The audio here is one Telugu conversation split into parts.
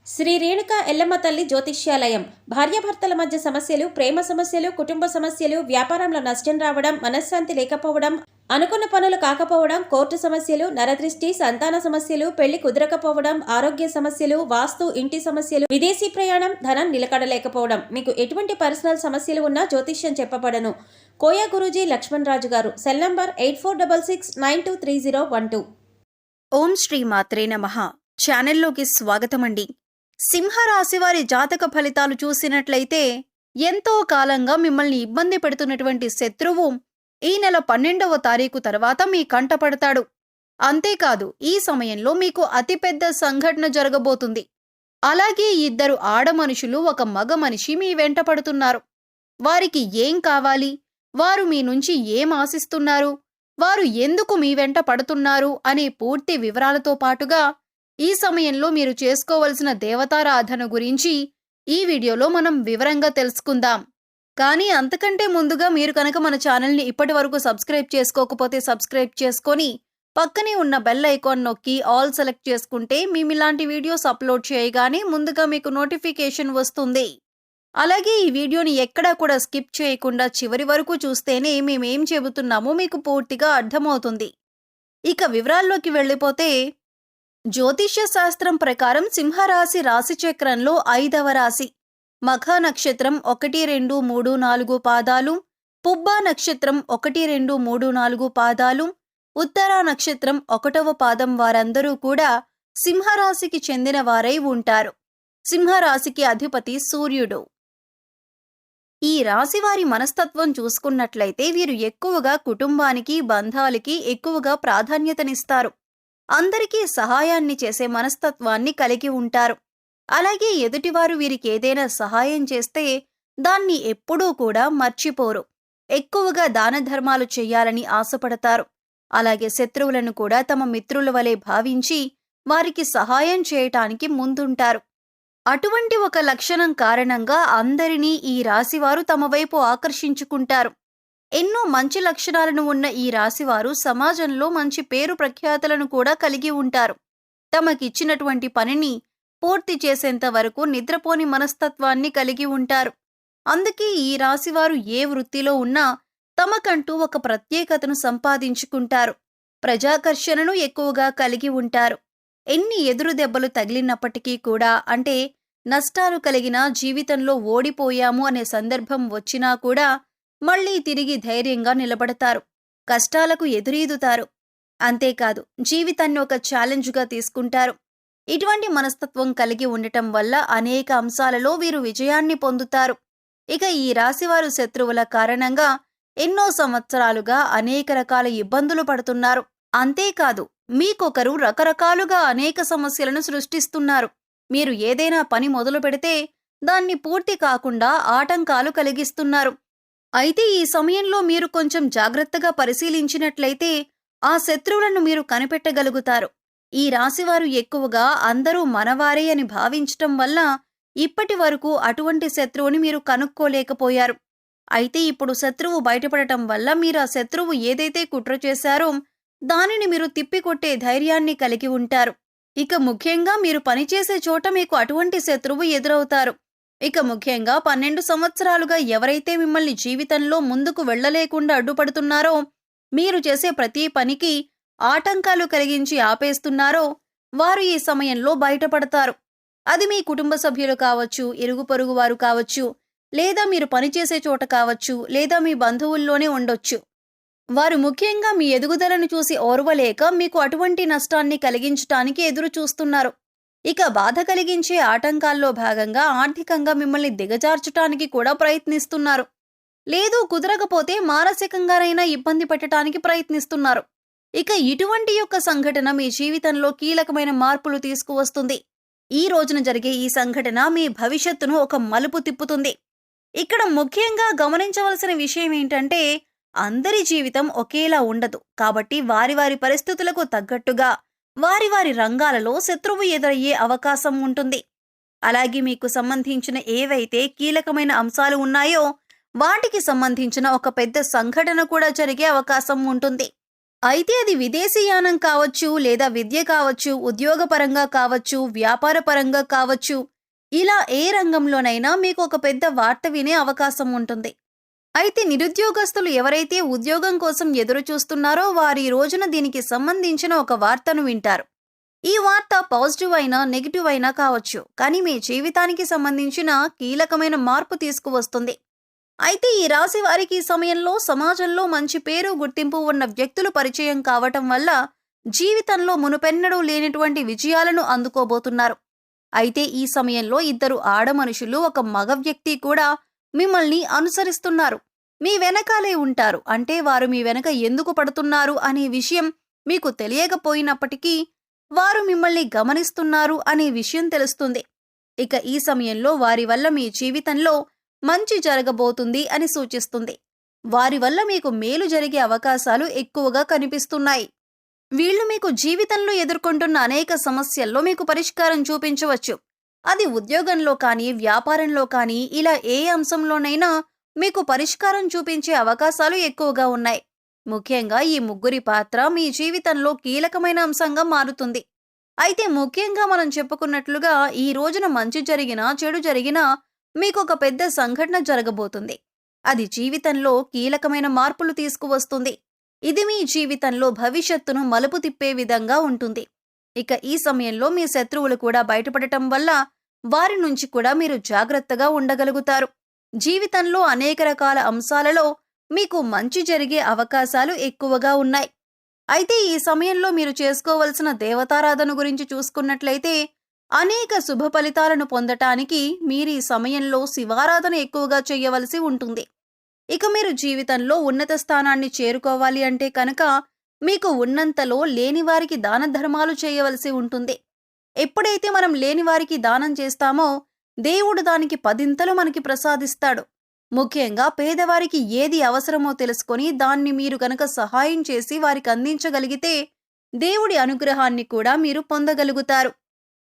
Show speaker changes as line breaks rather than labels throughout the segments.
శ్రీ రేణుక ఎల్లమ్మ తల్లి జ్యోతిష్యాలయం. భార్యాభర్తల మధ్య సమస్యలు, ప్రేమ సమస్యలు, కుటుంబ సమస్యలు, వ్యాపారంలో నష్టం రావడం, మనశ్శాంతి లేకపోవడం, అనుకున్న పనులు కాకపోవడం, కోర్టు సమస్యలు, నరదృష్టి, సంతాన సమస్యలు, పెళ్లి కుదరకపోవడం, ఆరోగ్య సమస్యలు, వాస్తు, ఇంటి సమస్యలు, విదేశీ ప్రయాణం, ధనం నిలకడలేకపోవడం, మీకు ఎటువంటి పర్సనల్ సమస్యలు ఉన్నా జ్యోతిష్యం చెప్పబడను. కోయా గురూజీ లక్ష్మణ్ రాజు గారు. Cell number 8466923012.
ఓం శ్రీ మాత్రే నమః. ఛానల్లోకి స్వాగతమండి. సింహరాశి వారి జాతక ఫలితాలు చూసినట్లయితే ఎంతో కాలంగా మిమ్మల్ని ఇబ్బంది పెడుతున్నటువంటి శత్రువు ఈ నెల 12వ తారీఖు తర్వాత మీ కంటపడతాడు. అంతేకాదు, ఈ సమయంలో మీకు అతిపెద్ద సంఘటన జరగబోతుంది. అలాగే ఇద్దరు ఆడమనుషులు, ఒక మగ మనిషి మీ వెంట పడుతున్నారు. వారికి ఏం కావాలి, వారు మీ నుంచి ఏం ఆశిస్తున్నారు, వారు ఎందుకు మీ వెంట పడుతున్నారు అనే పూర్తి వివరాలతో పాటుగా ఈ సమయంలో మీరు చేసుకోవలసిన దేవతారాధన గురించి ఈ వీడియోలో మనం వివరంగా తెలుసుకుందాం. కానీ అంతకంటే ముందుగా మీరు కనుక మన ఛానల్ని ఇప్పటి వరకు సబ్స్క్రైబ్ చేసుకోకపోతే సబ్స్క్రైబ్ చేసుకొని పక్కనే ఉన్న బెల్ ఐకాన్ నొక్కి ఆల్ సెలెక్ట్ చేసుకుంటే మేమిలాంటి వీడియోస్ అప్లోడ్ చేయగానే ముందుగా మీకు నోటిఫికేషన్ వస్తుంది. అలాగే ఈ వీడియోని ఎక్కడా కూడా స్కిప్ చేయకుండా చివరి వరకు చూస్తేనే మేమేం చెబుతున్నామో మీకు పూర్తిగా అర్థమవుతుంది. ఇక వివరాల్లోకి వెళ్ళిపోతే, జ్యోతిష్య శాస్త్రం ప్రకారం సింహరాశి రాశిచక్రంలో 5వ రాశి. మఖ నక్షత్రం 1, 2, 3, 4 పాదాలు, పుబ్బా నక్షత్రం 1, 2, 3, 4 పాదాలు, ఉత్తరా నక్షత్రం 1వ పాదం వారందరూ కూడా సింహరాశికి చెందిన వారై ఉంటారు. సింహరాశికి అధిపతి సూర్యుడు. ఈ రాశి వారి మనస్తత్వం చూసుకున్నట్లయితే వీరు ఎక్కువగా కుటుంబానికి, బంధాలకి ఎక్కువగా ప్రాధాన్యతనిస్తారు. అందరికీ సహాయాన్ని చేసే మనస్తత్వాన్ని కలిగి ఉంటారు. అలాగే ఎదుటివారు వీరికి ఏదైనా సహాయం చేస్తే దాన్ని ఎప్పుడూ కూడా మర్చిపోరు. ఎక్కువగా దాన ధర్మాలు చెయ్యాలని ఆశపడతారు. అలాగే శత్రువులను కూడా తమ మిత్రుల వలె భావించి వారికి సహాయం చేయటానికి ముందుంటారు. అటువంటి ఒక లక్షణం కారణంగా అందరినీ ఈ రాశివారు తమ వైపు ఆకర్షించుకుంటారు. ఎన్నో మంచి లక్షణాలను ఉన్న ఈ రాశివారు సమాజంలో మంచి పేరు ప్రఖ్యాతులను కూడా కలిగి ఉంటారు. తమకిచ్చినటువంటి పనిని పూర్తి చేసేంత వరకు నిద్రపోని మనస్తత్వాన్ని కలిగి ఉంటారు. అందుకే ఈ రాశివారు ఏ వృత్తిలో ఉన్నా తమకంటూ ఒక ప్రత్యేకతను సంపాదించుకుంటారు. ప్రజాకర్షణను ఎక్కువగా కలిగి ఉంటారు. ఎన్ని ఎదురు దెబ్బలు తగిలినప్పటికీ కూడా, అంటే నష్టాలు కలిగిన, జీవితంలో ఓడిపోయాము అనే సందర్భం వచ్చినా కూడా మళ్లీ తిరిగి ధైర్యంగా నిలబడతారు. కష్టాలకు ఎదురీదుతారు. అంతేకాదు, జీవితాన్ని ఒక ఛాలెంజ్గా తీసుకుంటారు. ఇటువంటి మనస్తత్వం కలిగి ఉండటం వల్ల అనేక అంశాలలో వీరు విజయాన్ని పొందుతారు. ఇక ఈ రాశివారు శత్రువుల కారణంగా ఎన్నో సంవత్సరాలుగా అనేక రకాల ఇబ్బందులు పడుతున్నారు. అంతేకాదు, మీకొకరు రకరకాలుగా అనేక సమస్యలను సృష్టిస్తున్నారు. మీరు ఏదైనా పని మొదలు పెడితే దాన్ని పూర్తి కాకుండా ఆటంకాలు కలిగిస్తున్నారు. అయితే ఈ సమయంలో మీరు కొంచెం జాగ్రత్తగా పరిశీలించినట్లయితే ఆ శత్రువులను మీరు కనిపెట్టగలుగుతారు. ఈ రాశివారు ఎక్కువగా అందరూ మనవారే అని భావించటం వల్ల ఇప్పటి వరకు అటువంటి శత్రువుని మీరు కనుక్కోలేకపోయారు. అయితే ఇప్పుడు శత్రువు బయటపడటం వల్ల మీరు ఆ శత్రువు ఏదైతే కుట్ర చేశారో దానిని మీరు తిప్పికొట్టే ధైర్యాన్ని కలిగి ఉంటారు. ఇక ముఖ్యంగా మీరు పనిచేసే చోట మీకు అటువంటి శత్రువు ఎదురవుతారు. ఇక ముఖ్యంగా 12 సంవత్సరాలుగా ఎవరైతే మిమ్మల్ని జీవితంలో ముందుకు వెళ్లలేకుండా అడ్డుపడుతున్నారో, మీరు చేసే ప్రతి పనికి ఆటంకాలు కలిగించి ఆపేస్తున్నారో వారు ఈ సమయంలో బయటపడతారు. అది మీ కుటుంబ సభ్యులు కావచ్చు, ఇరుగు పొరుగు వారు కావచ్చు, లేదా మీరు పనిచేసే చోట కావచ్చు, లేదా మీ బంధువుల్లోనే ఉండొచ్చు. వారు ముఖ్యంగా మీ ఎదుగుదలను చూసి ఓర్వలేక మీకు అటువంటి నష్టాన్ని కలిగించటానికి ఎదురు చూస్తున్నారు. ఇక బాధ కలిగించే ఆటంకాల్లో భాగంగా ఆర్థికంగా మిమ్మల్ని దిగజార్చటానికి కూడా ప్రయత్నిస్తున్నారు. లేదు కుదరకపోతే మానసికంగానైనా ఇబ్బంది పెట్టడానికి ప్రయత్నిస్తున్నారు. ఇక ఇటువంటి యొక్క సంఘటన మీ జీవితంలో కీలకమైన మార్పులు తీసుకువస్తుంది. ఈ రోజున జరిగే ఈ సంఘటన మీ భవిష్యత్తును ఒక మలుపు తిప్పుతుంది. ఇక్కడ ముఖ్యంగా గమనించవలసిన విషయం ఏంటంటే, అందరి జీవితం ఒకేలా ఉండదు. కాబట్టి వారి వారి పరిస్థితులకు తగ్గట్టుగా వారి వారి రంగాలలో శత్రువు ఎదురయ్యే అవకాశం ఉంటుంది. అలాగే మీకు సంబంధించిన ఏవైతే కీలకమైన అంశాలు ఉన్నాయో వాటికి సంబంధించిన ఒక పెద్ద సంఘటన కూడా జరిగే అవకాశం ఉంటుంది. అయితే అది విదేశీయానం కావచ్చు, లేదా విద్య కావచ్చు, ఉద్యోగపరంగా కావచ్చు, వ్యాపారపరంగా కావచ్చు, ఇలా ఏ రంగంలోనైనా మీకు ఒక పెద్ద వార్త వినే అవకాశం ఉంటుంది. అయితే నిరుద్యోగస్తులు ఎవరైతే ఉద్యోగం కోసం ఎదురు చూస్తున్నారో వారు ఈ రోజున దీనికి సంబంధించిన ఒక వార్తను వింటారు. ఈ వార్త పాజిటివ్ అయినా నెగిటివ్ అయినా కావచ్చు, కానీ మీ జీవితానికి సంబంధించిన కీలకమైన మార్పు తీసుకువస్తుంది. అయితే ఈ రాశి వారికి ఈ సమయంలో సమాజంలో మంచి పేరు గుర్తింపు ఉన్న వ్యక్తులు పరిచయం కావటం వల్ల జీవితంలో మునుపెన్నడూ లేనటువంటి విజయాలను అందుకోబోతున్నారు. అయితే ఈ సమయంలో ఇద్దరు ఆడమనుషులు ఒక మగ వ్యక్తి కూడా మిమ్మల్ని అనుసరిస్తున్నారు. మీ వెనకాలే ఉంటారు. అంటే వారు మీ వెనక ఎందుకు పడుతున్నారు అనే విషయం మీకు తెలియకపోయినప్పటికీ వారు మిమ్మల్ని గమనిస్తున్నారు అనే విషయం తెలుస్తుంది. ఇక ఈ సమయంలో వారి వల్ల మీ జీవితంలో మంచి జరగబోతుంది అని సూచిస్తుంది. వారి వల్ల మీకు మేలు జరిగే అవకాశాలు ఎక్కువగా కనిపిస్తున్నాయి. వీళ్ళు మీకు జీవితంలో ఎదుర్కొంటున్న అనేక సమస్యల్లో మీకు పరిష్కారం చూపించవచ్చు. అది ఉద్యోగంలో కానీ, వ్యాపారంలో కానీ, ఇలా ఏ అంశంలోనైనా మీకు పరిష్కారం చూపించే అవకాశాలు ఎక్కువగా ఉన్నాయి. ముఖ్యంగా ఈ ముగ్గురి పాత్ర మీ జీవితంలో కీలకమైన అంశంగా మారుతుంది. అయితే ముఖ్యంగా మనం చెప్పుకున్నట్లుగా ఈ రోజున మంచి జరిగినా, చెడు జరిగినా మీకు ఒక పెద్ద సంఘటన జరగబోతుంది. అది జీవితంలో కీలకమైన మార్పులు తీసుకువస్తుంది. ఇది మీ జీవితంలో భవిష్యత్తును మలుపు తిప్పే విధంగా ఉంటుంది. ఇక ఈ సమయంలో మీ శత్రువులు కూడా బయటపడటం వల్ల వారి నుంచి కూడా మీరు జాగ్రత్తగా ఉండగలుగుతారు. జీవితంలో అనేక రకాల అంశాలలో మీకు మంచి జరిగే అవకాశాలు ఎక్కువగా ఉన్నాయి. అయితే ఈ సమయంలో మీరు చేసుకోవలసిన దేవతారాధన గురించి చూసుకున్నట్లయితే అనేక శుభ ఫలితాలను పొందటానికి మీరు ఈ సమయంలో శివారాధన ఎక్కువగా చేయవలసి ఉంటుంది. ఇక మీరు జీవితంలో ఉన్నత స్థానాన్ని చేరుకోవాలి అంటే కనుక మీకు ఉన్నంతలో లేనివారికి దాన ధర్మాలు చేయవలసి ఉంటుంది. ఎప్పుడైతే మనం లేనివారికి దానం చేస్తామో దేవుడు దానికి 10 మనకి ప్రసాదిస్తాడు. ముఖ్యంగా పేదవారికి ఏది అవసరమో తెలుసుకొని దాన్ని మీరు గనక సహాయం చేసి వారికి అందించగలిగితే దేవుడి అనుగ్రహాన్ని కూడా మీరు పొందగలుగుతారు.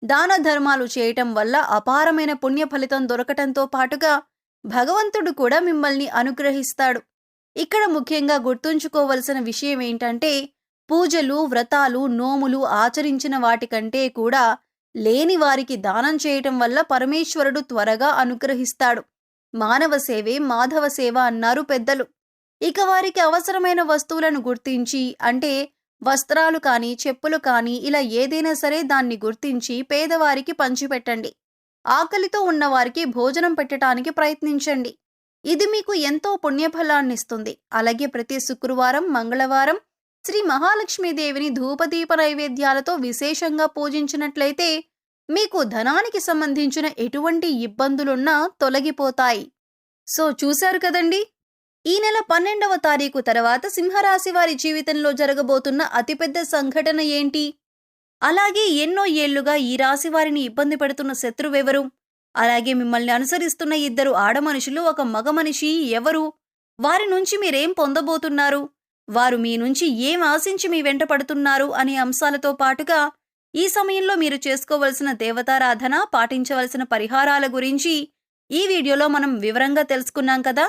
దాన ధర్మాలు చేయటం వల్ల అపారమైన పుణ్య ఫలితం దొరకటంతో పాటుగా భగవంతుడు కూడా మిమ్మల్ని అనుగ్రహిస్తాడు. ఇక్కడ ముఖ్యంగా గుర్తుంచుకోవలసిన విషయం ఏంటంటే పూజలు, వ్రతాలు, నోములు ఆచరించిన వాటికంటే కూడా లేని వారికి దానం చేయటం వల్ల పరమేశ్వరుడు త్వరగా అనుగ్రహిస్తాడు. మానవ సేవే మాధవ సేవ అన్నారు పెద్దలు. ఇక వారికి అవసరమైన వస్తువులను గుర్తించి, అంటే వస్త్రాలు కానీ, చెప్పులు కానీ, ఇలా ఏదైనా సరే దాన్ని గుర్తించి పేదవారికి పంచిపెట్టండి. ఆకలితో ఉన్నవారికి భోజనం పెట్టడానికి ప్రయత్నించండి. ఇది మీకు ఎంతో పుణ్యఫలాన్నిస్తుంది. అలాగే ప్రతి శుక్రవారం, మంగళవారం శ్రీ మహాలక్ష్మీదేవిని ధూపదీప నైవేద్యాలతో విశేషంగా పూజించినట్లయితే మీకు ధనానికి సంబంధించిన ఎటువంటి ఇబ్బందులున్నా తొలగిపోతాయి. సో చూశారు కదండి, ఈ నెల 12వ తారీఖు తర్వాత సింహరాశి వారి జీవితంలో జరగబోతున్న అతిపెద్ద సంఘటన ఏంటి? అలాగే ఎన్నో ఏళ్లుగా ఈ రాశి వారిని ఇబ్బంది పెడుతున్న శత్రువెవరు? అలాగే మిమ్మల్ని అనుసరిస్తున్న ఇద్దరు ఆడమనుషులు, ఒక మగ మనిషి ఎవరు? వారి నుంచి మీరేం పొందబోతున్నారు? వారు మీ నుంచి ఏం ఆశించి మీ వెంట పడుతున్నారు అనే అంశాలతో పాటుగా ఈ సమయంలో మీరు చేసుకోవలసిన దేవతారాధన, పాటించవలసిన పరిహారాల గురించి ఈ వీడియోలో మనం వివరంగా తెలుసుకున్నాం కదా.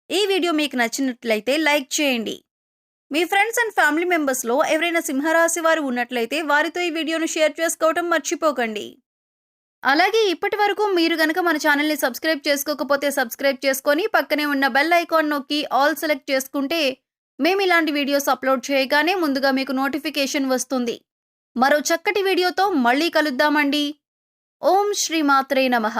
ఈ వీడియో మీకు నచ్చినట్లయితే లైక్ చేయండి. మీ ఫ్రెండ్స్ అండ్ ఫ్యామిలీ మెంబర్స్లో ఎవరైనా సింహరాశి వారు ఉన్నట్లయితే వారితో ఈ వీడియోను షేర్ చేసుకోవటం మర్చిపోకండి. అలాగే ఇప్పటి వరకు మీరు గనక మన ఛానల్ని సబ్స్క్రైబ్ చేసుకోకపోతే సబ్స్క్రైబ్ చేసుకొని పక్కనే ఉన్న బెల్ ఐకాన్ నొక్కి ఆల్ సెలెక్ట్ చేసుకుంటే మేము ఇలాంటి వీడియోస్ అప్లోడ్ చేయగానే ముందుగా మీకు నోటిఫికేషన్ వస్తుంది. మరో చక్కటి వీడియోతో మళ్ళీ కలుద్దామండి. ఓం శ్రీ మాత్రే నమః.